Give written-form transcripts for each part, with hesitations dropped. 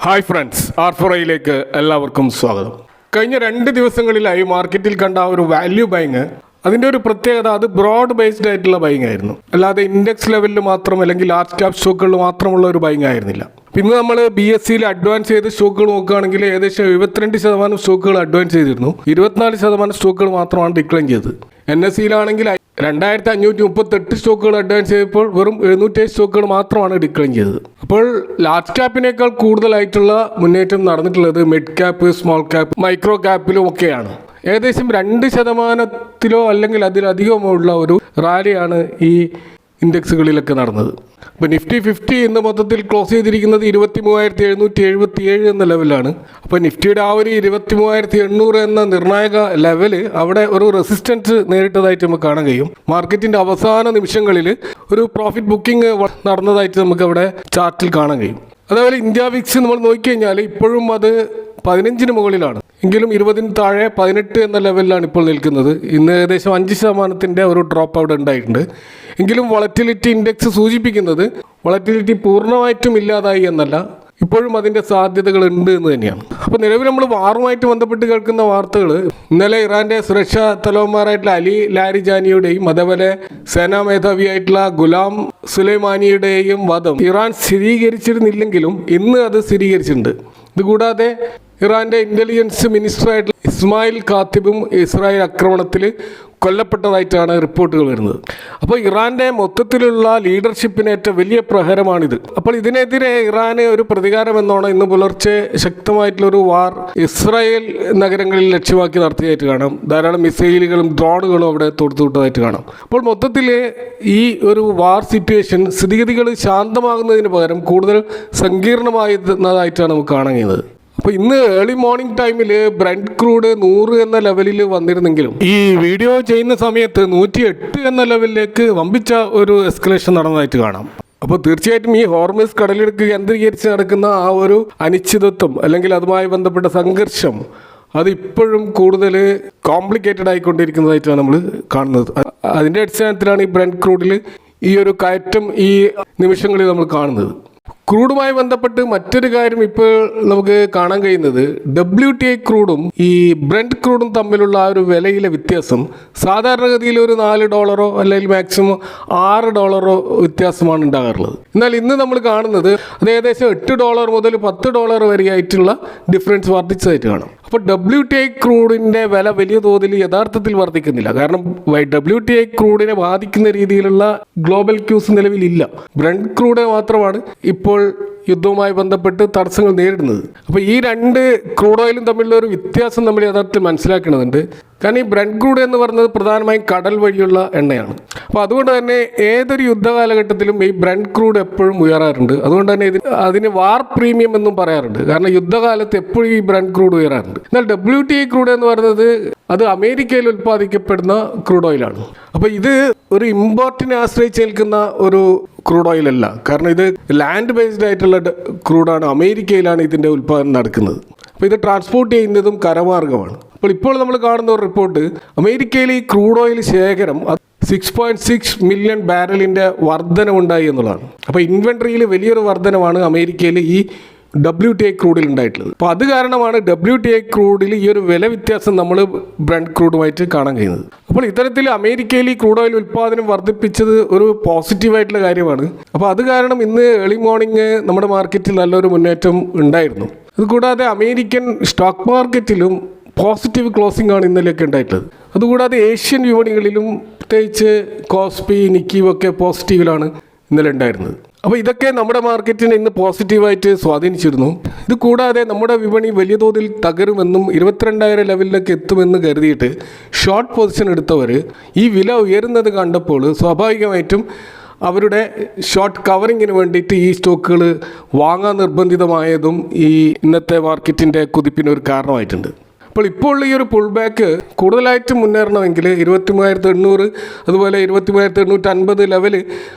Hi friends, R4iലേക്ക് എല്ലാവർക്കും സ്വാഗതം. കഴിഞ്ഞ 2 ദിവസങ്ങളിലായി മാർക്കറ്റിൽ കണ്ട ഒരു വാല്യൂ ബൈങ്, അതിൻ്റെ ഒരു പ്രത്യേകത അത് ബ്രോഡ് ബേസ്ഡ് ആയിട്ടുള്ള ബൈങ് ആയിരുന്നു. അല്ലാതെ ഇൻഡെക്സ് ലെവലിൽ മാത്രം അല്ലെങ്കിൽ ലാർജ് ക്യാപ് സ്റ്റോക്കുകളിൽ മാത്രമുള്ള ഒരു ബൈങ് ആയിരുന്നില്ല. ഇന്ന് നമ്മൾ BSEയിൽ അഡ്വാൻസ് ചെയ്ത സ്റ്റോക്കുകൾ നോക്കുകയാണെങ്കിൽ ഏകദേശം 72% സ്റ്റോക്കുകൾ അഡ്വാൻസ് ചെയ്തിരുന്നു. 24% സ്റ്റോക്കുകൾ മാത്രമാണ് ഡിക്ലൈൻ ചെയ്തത്. NSEയിലാണെങ്കിൽ 2538 സ്റ്റോക്കുകൾ അഡ്വാൻസ് ചെയ്തപ്പോൾ വെറും 707 സ്റ്റോക്കുകൾ മാത്രമാണ് ഡിക്ലൈൻ ചെയ്തത്. അപ്പോൾ ലാർജ് ക്യാപ്പിനേക്കാൾ കൂടുതലായിട്ടുള്ള മുന്നേറ്റം നടന്നിട്ടുള്ളത് mid cap, small cap, micro ക്യാപ്പിലും ഒക്കെയാണ്. ഏകദേശം 2% അല്ലെങ്കിൽ അതിലധികമോ ഉള്ള ഒരു റാലിയാണ് ഈ ഇൻഡെക്സുകളിലൊക്കെ നടന്നത്. അപ്പോൾ നിഫ്റ്റി 50 ഇന്ന് മൊത്തത്തിൽ ക്ലോസ് ചെയ്തിരിക്കുന്നത് 23,777 എന്ന ലെവലാണ്. അപ്പോൾ നിഫ്റ്റിയുടെ ആ ഒരു 23,800 എന്ന നിർണായക ലെവല് അവിടെ ഒരു റെസിസ്റ്റൻസ് നേരിട്ടതായിട്ട് നമുക്ക് കാണാൻ കഴിയും. മാർക്കറ്റിൻ്റെ അവസാന നിമിഷങ്ങളിൽ ഒരു പ്രോഫിറ്റ് ബുക്കിംഗ് നടന്നതായിട്ട് നമുക്ക് അവിടെ ചാർട്ടിൽ കാണാൻ കഴിയും. അതേപോലെ ഇന്ത്യ വിക്സ് നമ്മൾ നോക്കിക്കഴിഞ്ഞാൽ ഇപ്പോഴും അത് 15 മുകളിലാണ്, എങ്കിലും 20 താഴെ 18 എന്ന ലെവലിലാണ് ഇപ്പോൾ നിൽക്കുന്നത്. ഇന്ന് ഏകദേശം 5% ഒരു ഡ്രോപ്പ് അവിടെ ഉണ്ടായിട്ടുണ്ട്. എങ്കിലും വളറ്റിലിറ്റി ഇൻഡെക്സ് സൂചിപ്പിക്കുന്നത് വളറ്റിലിറ്റി പൂർണ്ണമായിട്ടും ഇല്ലാതായി എന്നല്ല, ഇപ്പോഴും അതിൻ്റെ സാധ്യതകൾ ഉണ്ട് എന്ന് തന്നെയാണ്. അപ്പോൾ നിലവിൽ നമ്മൾ വാറുമായിട്ട് ബന്ധപ്പെട്ട് കേൾക്കുന്ന വാർത്തകൾ, ഇന്നലെ ഇറാൻ്റെ സുരക്ഷാ തലവന്മാരായിട്ടുള്ള അലി ലാരിജാനിയുടെയും അതേപോലെ സേനാ മേധാവിയായിട്ടുള്ള ഗുലാം സുലൈമാനിയുടെയും വധം ഇറാൻ സ്ഥിരീകരിച്ചിരുന്നില്ലെങ്കിലും ഇന്ന് അത് സ്ഥിരീകരിച്ചിട്ടുണ്ട്. ഇതുകൂടാതെ ഇറാൻ്റെ ഇൻ്റലിജൻസ് മിനിസ്റ്ററായിട്ടുള്ള ഇസ്മായിൽ ഖാത്തിബും ഇസ്രായേൽ ആക്രമണത്തിൽ കൊല്ലപ്പെട്ടതായിട്ടാണ് റിപ്പോർട്ടുകൾ വരുന്നത്. അപ്പോൾ ഇറാൻ്റെ മൊത്തത്തിലുള്ള ലീഡർഷിപ്പിനേറ്റ വലിയ പ്രഹരമാണിത്. അപ്പോൾ ഇതിനെതിരെ ഇറാന് ഒരു പ്രതികാരം എന്നോണം ഇന്ന് പുലർച്ചെ ശക്തമായിട്ടുള്ളൊരു വാർ ഇസ്രായേൽ നഗരങ്ങളിൽ ലക്ഷ്യമാക്കി നടത്തിയതായിട്ട് കാണാം. ധാരാളം മിസൈലുകളും ഡ്രോണുകളും അവിടെ തൊടുത്തുവിട്ടതായിട്ട് കാണാം. അപ്പോൾ മൊത്തത്തിൽ ഈ ഒരു വാർ സിറ്റുവേഷൻ സ്ഥിതിഗതികൾ ശാന്തമാകുന്നതിന് പകരം കൂടുതൽ സങ്കീർണമായിരുന്നതായിട്ടാണ് നമുക്ക് കാണാൻ കഴിയുന്നത്. അപ്പോൾ ഇന്ന് ഏർലി മോർണിംഗ് ടൈമിൽ ബ്രന്റ് ക്രൂഡ് 100 എന്ന ലെവലിൽ വന്നിരുന്നെങ്കിലും ഈ വീഡിയോ ചെയ്യുന്ന സമയത്ത് 108 എന്ന ലെവലിലേക്ക് വമ്പിച്ച ഒരു എസ്കലേഷൻ നടന്നതായിട്ട് കാണാം. അപ്പോൾ തീർച്ചയായിട്ടും ഈ ഹോർമസ് കടലിടുക്ക് കേന്ദ്രീകരിച്ച് നടക്കുന്ന ആ ഒരു അനിശ്ചിതത്വം അല്ലെങ്കിൽ അതുമായി ബന്ധപ്പെട്ട സംഘർഷം അത് ഇപ്പോഴും കൂടുതൽ കോംപ്ലിക്കേറ്റഡ് ആയിക്കൊണ്ടിരിക്കുന്നതായിട്ടാണ് നമ്മൾ കാണുന്നത്. അതിൻ്റെ അടിസ്ഥാനത്തിലാണ് ഈ ബ്രന്റ് ക്രൂഡിൽ ഈ ഒരു കയറ്റം ഈ നിമിഷങ്ങളിൽ നമ്മൾ കാണുന്നത്. ക്രൂഡുമായി ബന്ധപ്പെട്ട് മറ്റൊരു കാര്യം ഇപ്പോൾ നമുക്ക് കാണാൻ കഴിയുന്നത് WTI ക്രൂഡും ഈ ബ്രന്റ് ക്രൂഡും തമ്മിലുള്ള ആ ഒരു വിലയിലെ വ്യത്യാസം സാധാരണഗതിയിൽ ഒരു $4 അല്ലെങ്കിൽ മാക്സിമം $6 വ്യത്യാസമാണ് ഉണ്ടാകാറുള്ളത്. എന്നാൽ ഇന്ന് നമ്മൾ കാണുന്നത് അത് ഏകദേശം $8 മുതൽ $10 വരെയായിട്ടുള്ള ഡിഫറൻസ് വർദ്ധിച്ചതായിട്ട് കാണാം. അപ്പോൾ WTI ക്രൂഡിൻ്റെ വില വലിയ തോതിൽ യഥാർത്ഥത്തിൽ വർദ്ധിക്കുന്നില്ല. കാരണം WTI ക്രൂഡിനെ ബാധിക്കുന്ന രീതിയിലുള്ള ഗ്ലോബൽ ക്യൂസ് നിലവിലില്ല. ബ്രന്റ് ക്രൂഡ് മാത്രമാണ് ഇപ്പോൾ യുദ്ധവുമായി ബന്ധപ്പെട്ട് തടസ്സങ്ങൾ നേരിടുന്നത്. അപ്പോൾ ഈ 2 ക്രൂഡ് ഓയിലും തമ്മിലുള്ള ഒരു വ്യത്യാസം നമ്മൾ യഥാർത്ഥത്തിൽ മനസ്സിലാക്കേണ്ടതുണ്ട്. കാരണം ഈ ബ്രന്റ് ക്രൂഡ് എന്ന് പറയുന്നത് പ്രധാനമായും കടൽ വഴിയുള്ള എണ്ണയാണ്. അപ്പോൾ അതുകൊണ്ട് തന്നെ ഏതൊരു യുദ്ധകാലഘട്ടത്തിലും ഈ ബ്രന്റ് ക്രൂഡ് എപ്പോഴും ഉയരാറുണ്ട്. അതുകൊണ്ട് തന്നെ അതിന് വാർ പ്രീമിയം എന്നും പറയാറുണ്ട്. കാരണം യുദ്ധകാലത്ത് എപ്പോഴും ഈ ബ്രന്റ് ക്രൂഡ് ഉയരാറുണ്ട്. എന്നാൽ WTI ക്രൂഡ് എന്ന് പറയുന്നത് അത് അമേരിക്കയിൽ ഉൽപ്പാദിക്കപ്പെടുന്ന ക്രൂഡ് ഓയിലാണ്. അപ്പോൾ ഇത് ഒരു ഇമ്പോർട്ടിനെ ആശ്രയിച്ച് നിൽക്കുന്ന ഒരു ക്രൂഡ് ഓയിൽ അല്ല. കാരണം ഇത് ലാൻഡ് ബേസ്ഡ് ആയിട്ടുള്ള ക്രൂഡാണ്. അമേരിക്കയിലാണ് ഇതിൻ്റെ ഉൽപ്പാദനം നടക്കുന്നത്. അപ്പോൾ ഇത് ട്രാൻസ്പോർട്ട് ചെയ്യുന്നതും കരമാർഗമാണ്. ഇപ്പോൾ നമ്മൾ കാണുന്ന ഒരു റിപ്പോർട്ട് അമേരിക്കയിൽ ഈ ക്രൂഡ് ഓയിൽ ശേഖരം 6.6 മില്യൺ ബാരലിൻ്റെ വർധനവുണ്ടായി എന്നുള്ളതാണ്. അപ്പോൾ ഇൻവെൻട്രിയിൽ വലിയൊരു വർധനമാണ് അമേരിക്കയിൽ ഈ WTI ക്രൂഡിൽ ഉണ്ടായിട്ടുള്ളത്. അപ്പോൾ അത് കാരണമാണ് WTI ക്രൂഡിൽ ഈ ഒരു വില വ്യത്യാസം നമ്മൾ ബ്രന്റ് ക്രൂഡുമായിട്ട് കാണാൻ കഴിയുന്നത്. അപ്പോൾ ഇത്തരത്തിൽ അമേരിക്കയിൽ ഈ ക്രൂഡ് ഓയിൽ ഉൽപ്പാദനം വർദ്ധിപ്പിച്ചത് ഒരു പോസിറ്റീവായിട്ടുള്ള കാര്യമാണ്. അപ്പോൾ അത് കാരണം ഇന്ന് ഏർലി മോർണിംഗ് നമ്മുടെ മാർക്കറ്റിൽ നല്ലൊരു മുന്നേറ്റം ഉണ്ടായിരുന്നു. അതുകൂടാതെ അമേരിക്കൻ സ്റ്റോക്ക് മാർക്കറ്റിലും പോസിറ്റീവ് ക്ലോസിംഗ് ആണ് ഇന്നലെയൊക്കെ ഉണ്ടായിട്ടുള്ളത്. അതുകൂടാതെ ഏഷ്യൻ വിപണികളിലും പ്രത്യേകിച്ച് കോസ്പി, നിക്കി ഒക്കെ പോസിറ്റീവിലാണ് ഇന്നലെ ഉണ്ടായിരുന്നത്. അപ്പോൾ ഇതൊക്കെ നമ്മുടെ മാർക്കറ്റിനെ ഇന്ന് പോസിറ്റീവായിട്ട് സ്വാധീനിച്ചിരുന്നു. ഇത് കൂടാതെ നമ്മുടെ വിപണി വലിയ തോതിൽ തകരുമെന്നും 22,000 ലെവലിലേക്ക് എത്തുമെന്ന് കരുതിയിട്ട് ഷോർട്ട് പൊസിഷൻ എടുത്തവർ ഈ വില ഉയരുന്നത് കണ്ടപ്പോൾ സ്വാഭാവികമായിട്ടും അവരുടെ ഷോർട്ട് കവറിങ്ങിന് വേണ്ടിയിട്ട് ഈ സ്റ്റോക്കുകൾ വാങ്ങാൻ നിർബന്ധിതമായതും ഈ ഇന്നത്തെ മാർക്കറ്റിൻ്റെ കുതിപ്പിനൊരു കാരണമായിട്ടുണ്ട്. ഇപ്പോൾ ഈ ഒരു പുൾ ബാക്ക് കൂടുതലായിട്ട് മുന്നേറണമെങ്കിൽ 23,800 അതുപോലെ 23,850 ലെവൽ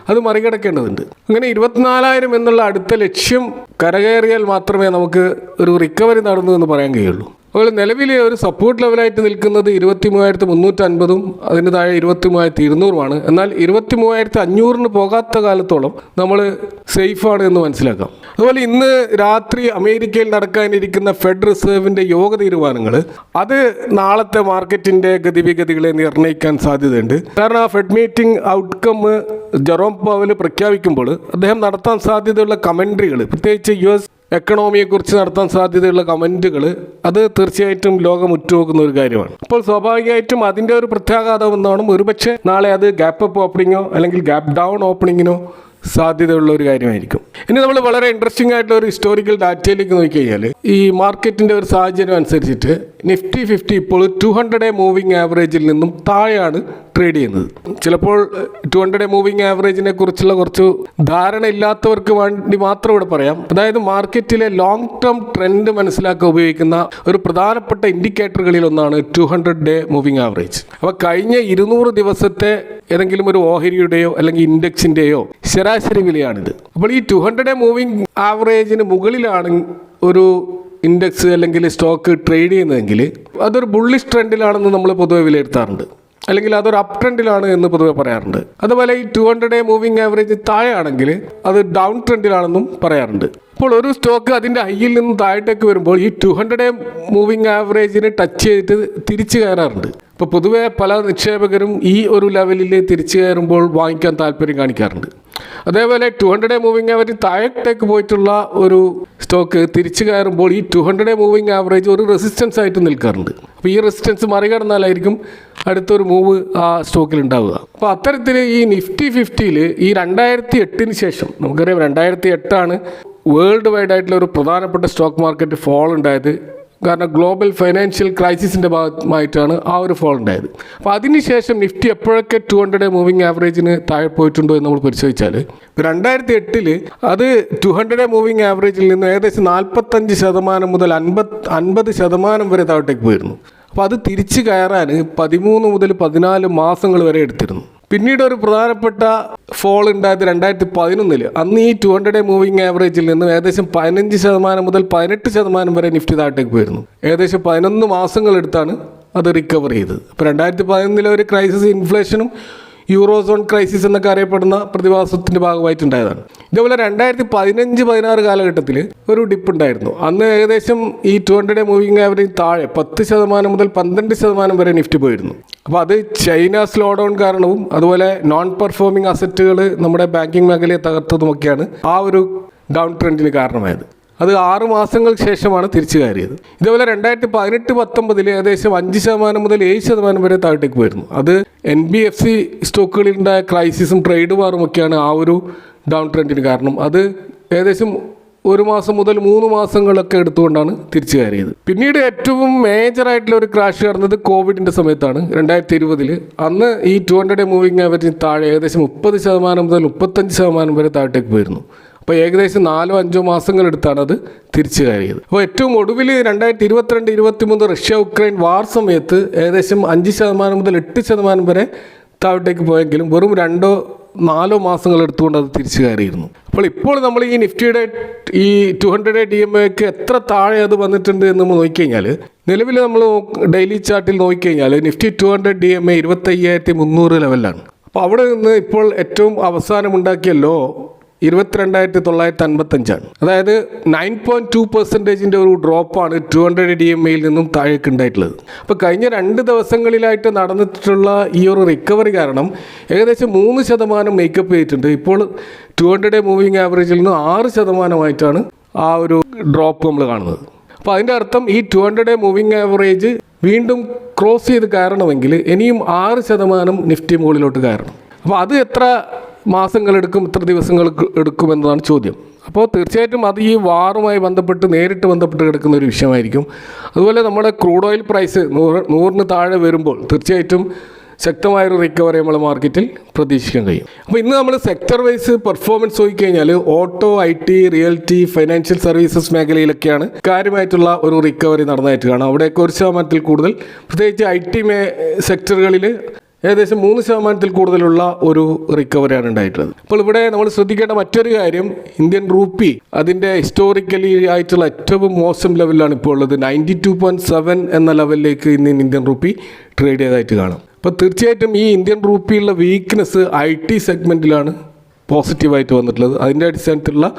അത് മറികടക്കേണ്ടതുണ്ട്. അങ്ങനെ 24,000 എന്നുള്ള അടുത്ത ലക്ഷ്യം കരകയറിയാൽ മാത്രമേ നമുക്ക് ഒരു റിക്കവറി നടന്നു എന്ന് പറയാൻ കഴിയുള്ളൂ. അതുപോലെ നിലവിലെ ഒരു സപ്പോർട്ട് ലെവലായിട്ട് നിൽക്കുന്നത് 23,350 അതിന് താഴെ 23,200 എന്നാൽ 23,500 പോകാത്ത കാലത്തോളം നമ്മൾ സേഫാണ് എന്ന് മനസ്സിലാക്കാം. അതുപോലെ ഇന്ന് രാത്രി അമേരിക്കയിൽ നടക്കാനിരിക്കുന്ന ഫെഡ് റിസർവിൻ്റെ യോഗ തീരുമാനങ്ങൾ അത് നാളത്തെ മാർക്കറ്റിൻ്റെ ഗതിവിഗതികളെ നിർണ്ണയിക്കാൻ സാധ്യതയുണ്ട്. കാരണം ആ Fed meeting outcome Jerome Powell പ്രഖ്യാപിക്കുമ്പോൾ അദ്ദേഹം നടത്താൻ സാധ്യതയുള്ള കമൻട്രികൾ, പ്രത്യേകിച്ച് US എക്കണോമിയെക്കുറിച്ച് നടത്താൻ സാധ്യതയുള്ള കമൻറ്റുകൾ അത് തീർച്ചയായിട്ടും ലോകം ഉറ്റുനോക്കുന്ന ഒരു കാര്യമാണ്. അപ്പോൾ സ്വാഭാവികമായിട്ടും അതിൻ്റെ ഒരു പ്രത്യാഘാതം എന്നാണ് ഒരുപക്ഷെ നാളെ അത് ഗ്യാപ്പ് അപ്പ് ഓപ്പണിങ്ങോ അല്ലെങ്കിൽ ഗ്യാപ്പ് ഡൗൺ ഓപ്പണിങ്ങിനോ സാധ്യതയുള്ള ഒരു കാര്യമായിരിക്കും. ഇനി നമ്മൾ വളരെ ഇൻട്രസ്റ്റിംഗ് ആയിട്ടുള്ള ഒരു ഹിസ്റ്റോറിക്കൽ ഡാറ്റയിലേക്ക് നോക്കിക്കഴിഞ്ഞാൽ ഈ മാർക്കറ്റിൻ്റെ ഒരു സാഹചര്യം അനുസരിച്ചിട്ട് Nifty 50 ഇപ്പോൾ 200 മൂവിങ് ആവറേജിൽ നിന്നും താഴെയാണ് ട്രേഡ് ചെയ്യുന്നത്. ചിലപ്പോൾ 200 മൂവിങ് ആവറേജിനെ കുറിച്ചുള്ള കുറച്ച് ധാരണ ഇല്ലാത്തവർക്ക് വേണ്ടി മാത്രം ഇവിടെ പറയാം. അതായത് മാർക്കറ്റിലെ ലോങ് ടേം ട്രെൻഡ് മനസ്സിലാക്കാൻ ഉപയോഗിക്കുന്ന ഒരു പ്രധാനപ്പെട്ട ഇൻഡിക്കേറ്ററുകളിൽ ഒന്നാണ് 200 മൂവിങ് ആവറേജ്. അപ്പോൾ കഴിഞ്ഞ 200 ദിവസത്തെ ഏതെങ്കിലും ഒരു ഓഹരിയുടെയോ അല്ലെങ്കിൽ ഇൻഡെക്സിൻ്റെയോ ശരാശരി വിലയാണിത്. അപ്പോൾ ഈ 200 മൂവിങ് ആവറേജിന് മുകളിലാണ് ഒരു ഇൻഡെക്സ് അല്ലെങ്കിൽ സ്റ്റോക്ക് ട്രേഡ് ചെയ്യുന്നതെങ്കിൽ അതൊരു ബുള്ളിഷ് ട്രെൻഡിലാണെന്ന് നമ്മൾ പൊതുവെ വിലയിരുത്താറുണ്ട്, അല്ലെങ്കിൽ അതൊരു അപ് ട്രെൻഡിലാണ് എന്ന് പൊതുവെ പറയാറുണ്ട്. അതുപോലെ ഈ 200 മൂവിങ് ആവറേജ് താഴെയാണെങ്കിൽ അത് ഡൗൺ ട്രെൻഡിലാണെന്നും പറയാറുണ്ട്. അപ്പോൾ ഒരു സ്റ്റോക്ക് അതിൻ്റെ ഹൈയിൽ നിന്ന് താഴേക്ക് വരുമ്പോൾ ഈ 200 മൂവിങ് ആവറേജിന് ടച്ച് ചെയ്തിട്ട് തിരിച്ചു കയറാറുണ്ട്. ഇപ്പോൾ പൊതുവെ പല നിക്ഷേപകരും ഈ ഒരു ലെവലിൽ തിരിച്ചു കയറുമ്പോൾ വാങ്ങിക്കാൻ താല്പര്യം കാണിക്കാറുണ്ട്. അതേപോലെ 200 മൂവിങ് ആവറേജ് താഴേക്ക് പോയിട്ടുള്ള ഒരു സ്റ്റോക്ക് തിരിച്ചു കയറുമ്പോൾ ഈ 200 മൂവിങ് ആവറേജ് ഒരു റെസിസ്റ്റൻസ് ആയിട്ട് നിൽക്കാറുണ്ട്. അപ്പോൾ ഈ റെസിസ്റ്റൻസ് മറികടന്നാലായിരിക്കും അടുത്തൊരു മൂവ് ആ സ്റ്റോക്കിൽ ഉണ്ടാവുക. അപ്പോൾ അത്തരത്തിൽ ഈ Nifty 50യിൽ ഈ 2008 ശേഷം നമുക്കറിയാം 2008 വേൾഡ് വൈഡ് ആയിട്ടുള്ള ഒരു പ്രധാനപ്പെട്ട സ്റ്റോക്ക് മാർക്കറ്റ് ഫോൾ ഉണ്ടായത്. കാരണം ഗ്ലോബൽ ഫൈനാൻഷ്യൽ ക്രൈസിസിൻ്റെ ഭാഗമായിട്ടാണ് ആ ഒരു ഫോൾ ഉണ്ടായത്. അപ്പോൾ അതിനുശേഷം നിഫ്റ്റി എപ്പോഴൊക്കെ 200 മൂവിങ് ആവറേജിന് താഴെ പോയിട്ടുണ്ടോ എന്ന് നമ്മൾ പരിശോധിച്ചാൽ 2008 അത് 200 മൂവിങ് ആവറേജിൽ നിന്ന് ഏകദേശം 45% മുതൽ 50% വരെ താഴോട്ടേക്ക് പോയിരുന്നു. അപ്പോൾ അത് തിരിച്ചു കയറാൻ 13 മുതൽ 14 മാസങ്ങൾ വരെ എടുത്തിരുന്നു. പിന്നീട് ഒരു പ്രധാനപ്പെട്ട ഫോൾ ഉണ്ടായത് 2011 അന്ന് ഈ 200 മൂവിങ് ആവറേജിൽ നിന്ന് ഏകദേശം 15% മുതൽ 18% വരെ നിഫ്റ്റി താഴേക്ക് പോയിരുന്നു. ഏകദേശം 11 മാസങ്ങൾ എടുത്താണ് അത് റിക്കവർ ചെയ്തത്. അപ്പോൾ 2011 ഒരു ക്രൈസിസ്, ഇൻഫ്ലേഷനും യൂറോസോൺ ക്രൈസിസ് എന്നൊക്കെ അറിയപ്പെടുന്ന പ്രതിഭാസത്തിൻ്റെ ഭാഗമായിട്ടുണ്ടായതാണ്. ഇതേപോലെ 2015-16 കാലഘട്ടത്തിൽ ഒരു ഡിപ്പ് ഉണ്ടായിരുന്നു. അന്ന് ഏകദേശം ഈ 200 മൂവിങ് ആവറേജ് താഴെ 10% മുതൽ 12% വരെ നിഫ്റ്റി പോയിരുന്നു. അപ്പോൾ അത് ചൈന സ്ലോ ഡൗൺ കാരണവും അതുപോലെ നോൺ പെർഫോമിംഗ് അസറ്റുകൾ നമ്മുടെ ബാങ്കിങ് മേഖലയെ തകർത്തതുമൊക്കെയാണ് ആ ഒരു ഡൗൺ ട്രെൻഡിന് കാരണമായത്. അത് 6 മാസങ്ങൾക്ക് ശേഷമാണ് തിരിച്ചു കയറിയത്. ഇതേപോലെ 2018-19 ഏകദേശം 5% മുതൽ 7% വരെ താഴേക്ക് പോയിരുന്നു. അത് NBFC സ്റ്റോക്കുകളിലുണ്ടായ ക്രൈസിസും ട്രേഡ് വാറും ഒക്കെയാണ് ആ ഒരു ഡൗൺ ട്രെൻഡിന് കാരണം. അത് ഏകദേശം 1 മാസം മുതൽ 3 മാസങ്ങളൊക്കെ എടുത്തുകൊണ്ടാണ് തിരിച്ചു കയറിയത്. പിന്നീട് ഏറ്റവും മേജറായിട്ടുള്ള ഒരു ക്രാഷ് നടന്നത് കോവിഡിൻ്റെ സമയത്താണ് 2020. അന്ന് ഈ 200 മൂവിങ് ആവറേജിന് താഴെ ഏകദേശം 30% മുതൽ 35% വരെ താഴേക്ക് പോയിരുന്നു. അപ്പോൾ ഏകദേശം 4-5 മാസങ്ങൾ എടുത്താണ് അത് തിരിച്ചു കയറിയത്. അപ്പോൾ ഏറ്റവും ഒടുവിൽ 2022-23 റഷ്യ ഉക്രൈൻ വാർ സമയത്ത് ഏകദേശം 5% മുതൽ 8% വരെ താഴോട്ടേക്ക് പോയെങ്കിലും വെറും 2-4 മാസങ്ങൾ എടുത്തുകൊണ്ട് അത് തിരിച്ചു കയറിയിരുന്നു. ഇപ്പോൾ നമ്മൾ ഈ നിഫ്റ്റിയുടെ ഈ 200 DMAക്ക് എത്ര താഴെ അത് വന്നിട്ടുണ്ട് എന്ന് നമ്മൾ നോക്കിക്കഴിഞ്ഞാൽ, നിലവിൽ നമ്മൾ ഡെയിലി ചാർട്ടിൽ നോക്കിക്കഴിഞ്ഞാൽ Nifty 200 DMA 25,300 ലെവലിലാണ്. അപ്പോൾ അവിടെ നിന്ന് ഇപ്പോൾ ഏറ്റവും അവസാനമുണ്ടാക്കിയ 22,955. അതായത് 9.2% ഒരു ഡ്രോപ്പാണ് 200 DMAയിൽ നിന്നും താഴേക്ക് ഉണ്ടായിട്ടുള്ളത്. അപ്പോൾ കഴിഞ്ഞ 2 ദിവസങ്ങളിലായിട്ട് നടന്നിട്ടുള്ള ഈ ഒരു റിക്കവറി കാരണം ഏകദേശം 3% മേക്കപ്പ് ചെയ്തിട്ടുണ്ട്. ഇപ്പോൾ 200 മൂവിങ് ആവറേജിൽ നിന്ന് 6% ആ ഒരു ഡ്രോപ്പ് നമ്മൾ കാണുന്നത്. അപ്പോൾ അതിൻ്റെ അർത്ഥം ഈ 200 മൂവിങ് ആവറേജ് വീണ്ടും ക്രോസ് ചെയ്ത് കയറണമെങ്കിൽ ഇനിയും 6% നിഫ്റ്റി മുകളിലോട്ട് കയറണം. അപ്പോൾ അത് എത്ര മാസങ്ങളെടുക്കും, എത്ര ദിവസങ്ങൾ എടുക്കുമെന്നതാണ് ചോദ്യം. അപ്പോൾ തീർച്ചയായിട്ടും അത് ഈ വാറുമായി നേരിട്ട് ബന്ധപ്പെട്ട് കിടക്കുന്ന ഒരു വിഷയമായിരിക്കും. അതുപോലെ നമ്മുടെ ക്രൂഡ് ഓയിൽ പ്രൈസ് 100 താഴെ വരുമ്പോൾ തീർച്ചയായിട്ടും ശക്തമായൊരു റിക്കവറി നമ്മൾ മാർക്കറ്റിൽ പ്രതീക്ഷിക്കാൻ കഴിയും. അപ്പോൾ ഇന്ന് നമ്മൾ സെക്ടർ വൈസ് പെർഫോമൻസ് നോക്കിക്കഴിഞ്ഞാൽ auto, IT, realty, financial services മേഖലയിലൊക്കെയാണ് കാര്യമായിട്ടുള്ള ഒരു റിക്കവറി നടന്നതായിട്ട് കാണാം. അവിടെയൊക്കെ 1% കൂടുതൽ, പ്രത്യേകിച്ച് IT സെക്ടറുകളിൽ ഏകദേശം 3% കൂടുതലുള്ള ഒരു റിക്കവറിയാണ് ഉണ്ടായിട്ടുള്ളത്. അപ്പോൾ ഇവിടെ നമ്മൾ ശ്രദ്ധിക്കേണ്ട മറ്റൊരു കാര്യം, ഇന്ത്യൻ റൂപ്പി അതിൻ്റെ ഹിസ്റ്റോറിക്കലി ആയിട്ടുള്ള ഏറ്റവും മോശം ലെവലിലാണ് ഇപ്പോൾ ഉള്ളത്. 92.7 എന്ന ലെവലിലേക്ക് ഇന്ന് ഇന്ത്യൻ റൂപ്പി ട്രേഡ് ചെയ്തതായിട്ട് കാണാം. അപ്പോൾ തീർച്ചയായിട്ടും ഈ ഇന്ത്യൻ റൂപ്പിയുള്ള വീക്ക്നെസ് IT സെഗ്മെൻറ്റിലാണ് പോസിറ്റീവായിട്ട് വന്നിട്ടുള്ളത്. അതിൻ്റെ അടിസ്ഥാനത്തിലുള്ള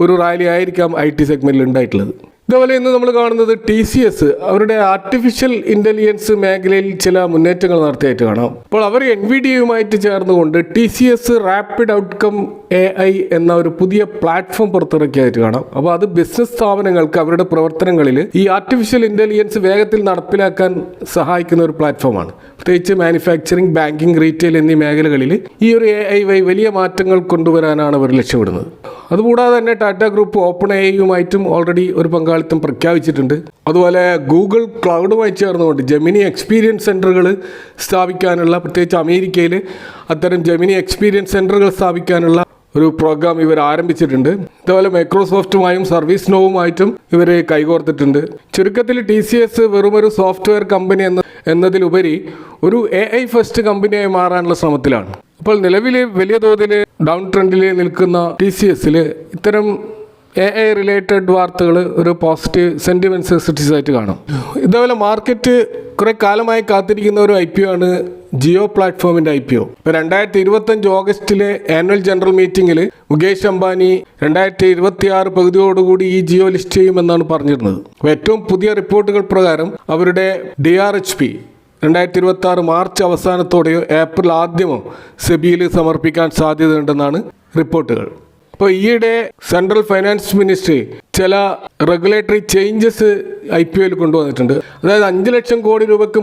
ഒരു റാലി ആയിരിക്കാം IT സെഗ്മെൻറ്റിൽ ഉണ്ടായിട്ടുള്ളത്. ഇതുപോലെ ഇന്ന് നമ്മൾ കാണുന്നത് TCS അവരുടെ ആർട്ടിഫിഷ്യൽ ഇൻ്റലിജൻസ് മേഖലയിൽ ചില മുന്നേറ്റങ്ങൾ നടത്തിയായിട്ട് കാണാം. അപ്പോൾ അവർ NVIDIAയുമായിട്ട് ചേർന്നുകൊണ്ട് TCS റാപ്പിഡ് ഔട്ട്കം AI എന്ന ഒരു പുതിയ പ്ലാറ്റ്ഫോം പുറത്തിറക്കിയായിട്ട് കാണാം. അപ്പോൾ അത് ബിസിനസ് സ്ഥാപനങ്ങൾക്ക് അവരുടെ പ്രവർത്തനങ്ങളിൽ ഈ ആർട്ടിഫിഷ്യൽ ഇൻ്റലിജൻസ് വേഗത്തിൽ നടപ്പിലാക്കാൻ സഹായിക്കുന്ന ഒരു പ്ലാറ്റ്ഫോമാണ്. പ്രത്യേകിച്ച് മാനുഫാക്ചറിങ്, ബാങ്കിങ്, റീറ്റെയിൽ എന്നീ മേഖലകളിൽ ഈ ഒരു AI വഴി വലിയ മാറ്റങ്ങൾ കൊണ്ടുവരാനാണ് അവർ ലക്ഷ്യമിടുന്നത്. അതുകൂടാതെ തന്നെ ടാറ്റ ഗ്രൂപ്പ് OpenAIയുമായിട്ടും ഓൾറെഡി ഒരു പങ്കാളിത്തം പ്രഖ്യാപിച്ചിട്ടുണ്ട്. അതുപോലെ ഗൂഗിൾ ക്ലൗഡുമായി ചേർന്നുകൊണ്ട് ജെമിനി എക്സ്പീരിയൻസ് സെൻ്ററുകൾ സ്ഥാപിക്കാനുള്ള, പ്രത്യേകിച്ച് അമേരിക്കയിൽ അത്തരം ജെമിനി എക്സ്പീരിയൻസ് സെൻ്ററുകൾ സ്ഥാപിക്കാനുള്ള ഒരു പ്രോഗ്രാം ഇവർ ആരംഭിച്ചിട്ടുണ്ട്. ഇതുപോലെ മൈക്രോസോഫ്റ്റുമായും സർവീസ് നോവുമായിട്ടും ഇവർ കൈകോർത്തിട്ടുണ്ട്. ചുരുക്കത്തിൽ TCS വെറുമൊരു സോഫ്റ്റ്വെയർ കമ്പനി എന്നതിലുപരി ഒരു AI ഫസ്റ്റ് കമ്പനിയായി മാറാനുള്ള ശ്രമത്തിലാണ്. അപ്പോൾ നിലവിൽ വലിയ തോതിൽ ഡൗൺ ട്രെൻഡിൽ നിൽക്കുന്ന TCSൽ ഇത്തരം AI റിലേറ്റഡ് വാർത്തകൾ ഒരു പോസിറ്റീവ് സെൻറ്റിമെൻറ്റ്സ് സൃഷ്ടിച്ചതായിട്ട് കാണാം. ഇതേപോലെ മാർക്കറ്റ് കുറേ കാലമായി കാത്തിരിക്കുന്ന ഒരു IPO ആണ് ജിയോ പ്ലാറ്റ്ഫോമിൻ്റെ IPO. ഇപ്പോൾ 2025 ഓഗസ്റ്റിലെ ആനുവൽ ജനറൽ മീറ്റിങ്ങിൽ മുകേഷ് അംബാനി 2026 പകുതിയോടുകൂടി ഈ ജിയോ ലിസ്റ്റ് ചെയ്യുമെന്നാണ് പറഞ്ഞിരുന്നത്. അപ്പോൾ ഏറ്റവും പുതിയ റിപ്പോർട്ടുകൾ പ്രകാരം അവരുടെ DRHP 2026 മാർച്ച് അവസാനത്തോടെയോ ഏപ്രിൽ ആദ്യമോ സെബിയിൽ സമർപ്പിക്കാൻ സാധ്യതയുണ്ടെന്നാണ് റിപ്പോർട്ടുകൾ. അപ്പോൾ ഈയിടെ സെൻട്രൽ ഫൈനാൻസ് മിനിസ്ട്രി ചില റെഗുലേറ്ററി ചേഞ്ചസ് IPOയിൽ കൊണ്ടുവന്നിട്ടുണ്ട്. അതായത് 5 ലക്ഷം കോടി രൂപയ്ക്ക്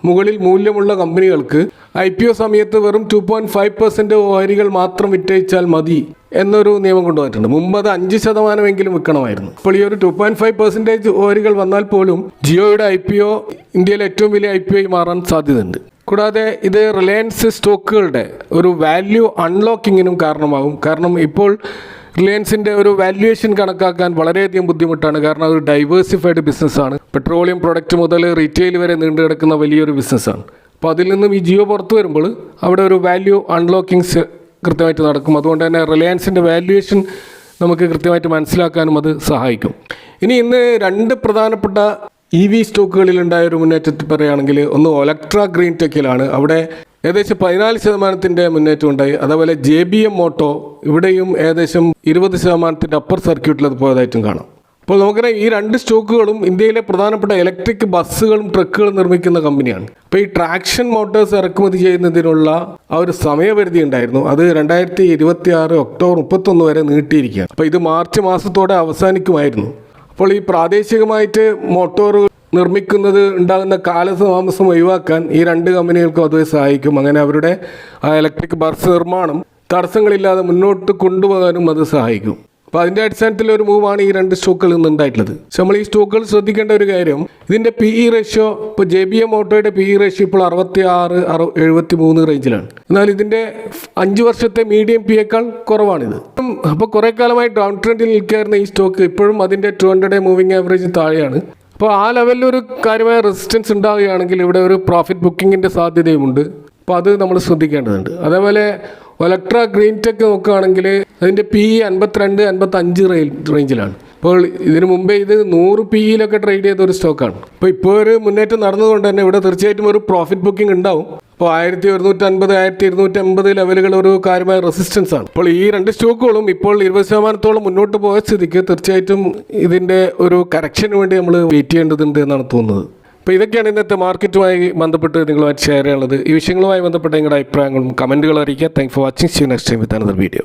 മുകളിൽ മൂല്യമുള്ള കമ്പനികൾക്ക് IPO സമയത്ത് വെറും 2.5% ഓഹരികൾ മാത്രം വിറ്റഴിച്ചാൽ മതി എന്നൊരു നിയമം കൊണ്ടുവന്നിട്ടുണ്ട്. മുമ്പ് അത് 5% വിൽക്കണമായിരുന്നു. അപ്പോൾ ഈ ഒരു 2.5% ഓഹരികൾ വന്നാൽ പോലും ജിയോയുടെ IPO ഇന്ത്യയിലെ ഏറ്റവും വലിയ IPO മാറാൻ സാധ്യതയുണ്ട്. കൂടാതെ ഇത് റിലയൻസ് സ്റ്റോക്കുകളുടെ ഒരു വാല്യൂ അൺലോക്കിങ്ങിനും കാരണമാകും. കാരണം ഇപ്പോൾ റിലയൻസിൻ്റെ ഒരു വാല്യുവേഷൻ കണക്കാക്കാൻ വളരെയധികം ബുദ്ധിമുട്ടാണ്. കാരണം അതൊരു ഡൈവേഴ്സിഫൈഡ് ബിസിനസ്സാണ്. പെട്രോളിയം പ്രൊഡക്റ്റ് മുതൽ റീറ്റെയിൽ വരെ നീണ്ടു കിടക്കുന്ന വലിയൊരു ബിസിനസ്സാണ്. അപ്പോൾ അതിൽ നിന്നും ഈ ജിയോ പുറത്തു വരുമ്പോൾ അവിടെ ഒരു വാല്യൂ അൺലോക്കിങ്സ് കൃത്യമായിട്ട് നടക്കും. അതുകൊണ്ട് തന്നെ റിലയൻസിൻ്റെ വാല്യുവേഷൻ നമുക്ക് കൃത്യമായിട്ട് മനസ്സിലാക്കാനും അത് സഹായിക്കും. ഇന്ന് 2 പ്രധാനപ്പെട്ട EV സ്റ്റോക്കുകളിലുണ്ടായ ഒരു മുന്നേറ്റത്തിൽ പറയുകയാണെങ്കിൽ, ഒന്ന് ഒലക്ട്ര ഗ്രീൻ ടെക്കിലാണ്. അവിടെ ഏകദേശം 14% മുന്നേറ്റം ഉണ്ടായി. അതേപോലെ JBM മോട്ടോ, ഇവിടെയും ഏകദേശം 20% അപ്പർ സർക്യൂട്ടിൽ അത് പോയതായിട്ടും കാണാം. അപ്പോൾ നമുക്കറിയാം ഈ 2 സ്റ്റോക്കുകളും ഇന്ത്യയിലെ പ്രധാനപ്പെട്ട ഇലക്ട്രിക് ബസ്സുകളും ട്രക്കുകളും നിർമ്മിക്കുന്ന കമ്പനിയാണ്. അപ്പോൾ ഈ ട്രാക്ഷൻ മോട്ടോഴ്സ് ഇറക്കുമതി ചെയ്യുന്നതിനുള്ള ആ ഒരു സമയപരിധി ഉണ്ടായിരുന്നു. അത് 2026 ഒക്ടോബർ 31 വരെ നീട്ടിയിരിക്കുകയാണ്. അപ്പോൾ ഇത് മാർച്ച് മാസത്തോടെ അവസാനിക്കുമായിരുന്നു. അപ്പോൾ ഈ പ്രാദേശികമായിട്ട് മോട്ടോർ നിർമ്മിക്കുന്നത് ഉണ്ടാകുന്ന കാലതാമസം ഒഴിവാക്കാൻ ഈ 2 കമ്പനികൾക്കും അതുവഴി സഹായിക്കും. അങ്ങനെ അവരുടെ ആ ഇലക്ട്രിക് ബസ് നിർമ്മാണം തടസ്സങ്ങളില്ലാതെ മുന്നോട്ട് കൊണ്ടുപോകാനും അത് സഹായിക്കും. അപ്പോൾ അതിൻ്റെ അടിസ്ഥാനത്തിൽ ഒരു മൂവാണ് ഈ 2 സ്റ്റോക്കുകളിൽ നിന്ന് ഉണ്ടായിട്ടുള്ളത്. പക്ഷെ നമ്മൾ ഈ സ്റ്റോക്കുകൾ ശ്രദ്ധിക്കേണ്ട ഒരു കാര്യം, ഇതിൻ്റെ PE റേഷ്യോ, ഇപ്പോൾ JBM ഓട്ടോയുടെ PE റേഷ്യോ ഇപ്പോൾ 66-73 റേഞ്ചിലാണ്. എന്നാൽ ഇതിൻ്റെ 5 വർഷത്തെ മീഡിയം PEയേക്കാൾ കുറവാണിത്. അപ്പോൾ കുറേ കാലമായി ഡൗൺ ട്രെൻഡിൽ നിൽക്കായിരുന്ന ഈ സ്റ്റോക്ക് ഇപ്പോഴും അതിൻ്റെ 200 മൂവിങ് ആവറേജ് താഴെയാണ്. അപ്പോൾ ആ ലെവലിൽ ഒരു കാര്യമായ റെസിസ്റ്റൻസ് ഉണ്ടാവുകയാണെങ്കിൽ ഇവിടെ ഒരു പ്രോഫിറ്റ് ബുക്കിങ്ങിൻ്റെ സാധ്യതയുമുണ്ട്. അപ്പോൾ അത് നമ്മൾ ശ്രദ്ധിക്കേണ്ടതുണ്ട്. അതേപോലെ ഒലക്ട്ര ഗ്രീൻ ടെക്ക് നോക്കുകയാണെങ്കിൽ അതിൻ്റെ PE 52-55 റേഞ്ചിലാണ്. അപ്പോൾ ഇതിനു മുമ്പേ ഇത് 100 PEയിലൊക്കെ ട്രേഡ് ചെയ്ത ഒരു സ്റ്റോക്കാണ്. ഇപ്പോൾ ഒരു മുന്നേറ്റം നടന്നതുകൊണ്ട് തന്നെ ഇവിടെ തീർച്ചയായിട്ടും ഒരു പ്രോഫിറ്റ് ബുക്കിംഗ് ഉണ്ടാവും. അപ്പോൾ 1150-1250 ലെവലുകൾ ഒരു കാര്യമായ റെസിസ്റ്റൻസ് ആണ്. അപ്പോൾ ഈ 2 സ്റ്റോക്കുകളും ഇപ്പോൾ 20% മുന്നോട്ട് പോയ സ്ഥിതിക്ക് തീർച്ചയായിട്ടും ഇതിൻ്റെ ഒരു കറക്ഷന് വേണ്ടി നമ്മൾ വെയിറ്റ് ചെയ്യേണ്ടതുണ്ട് എന്നാണ് തോന്നുന്നത്. അപ്പോൾ ഇതൊക്കെയാണ് ഇന്നത്തെ മാർക്കറ്റുമായി ബന്ധപ്പെട്ട് നിങ്ങളുമായിട്ട് ഷെയർ ചെയ്യാനുള്ളത്. ഈ വിഷയങ്ങളുമായി ബന്ധപ്പെട്ട നിങ്ങളുടെ അഭിപ്രായങ്ങളും കമൻറ്റുകൾ അറിയിക്കുക. Thank for watching. See you next time with another video.